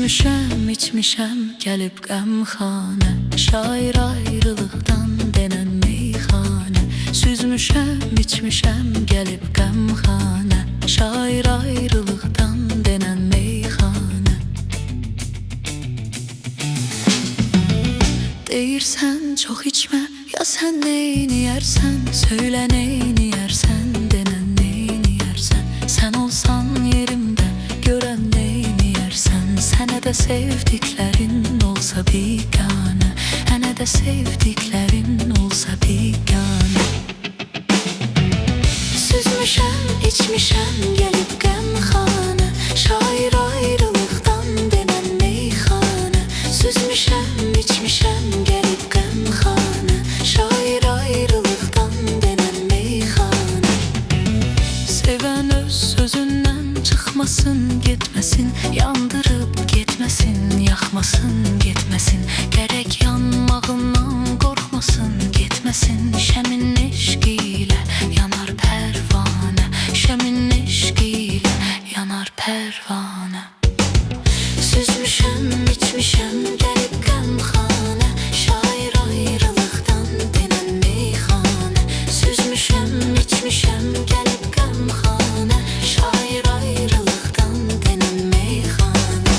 Süzmüşəm, içmişəm, gəlib qəmxanə. Şair ayrılıqdan denən meyxanə. Süzmüşəm, içmişəm, gəlib qəmxanə. Şair ayrılıqdan denən meyxanə. Deyirsən çox içmə, ya sən neyini yersən? Söylə neyini yersən, denən neyini yersən? Sən olsan yerimdə, görən neyini yersən? Sənə də sevdiklərin olsa biganə, hənə də sevdiklərin olsa biganə. Süzmüşəm, içmişəm, gəlib qəmxanə. Şair ayrılıqdan denən meyxanə. Süzmüşəm, içmişəm, gəlib qəmxanə. Şair ayrılıqdan denən meyxanə. Sevən öz sözündən çıxmasın, getməsin, yandırıb getməsin, yaxmasın, getməsin. Gərək yanmağından qorxmasın, getməsin. Şəmin eşqi ilə yanar pərvanə, şəmin eşqi ilə yanar pərvanə. Süzmüşəm, içmişəm, gəlib qəmxanə. Şair ayrılıqdan denən meyxanə. Süzmüşəm, içmişəm, gəlib qəmxanə. Şair ayrılıqdan denən meyxanə.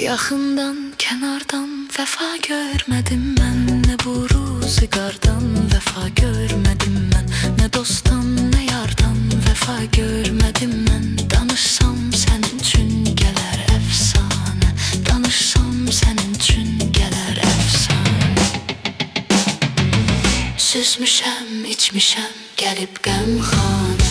Yaxından, kənardan vəfa görmədim mən. Nə bu ruzigardan vəfa görmədim mən. Nə dostdan, nə yardan vəfa görmədim mən. Danışsam sənin üçün gələr əfsanə. Danışsam sənin üçün gələr əfsanə. Süzmüşəm, içmişəm, gəlib qəmxanə.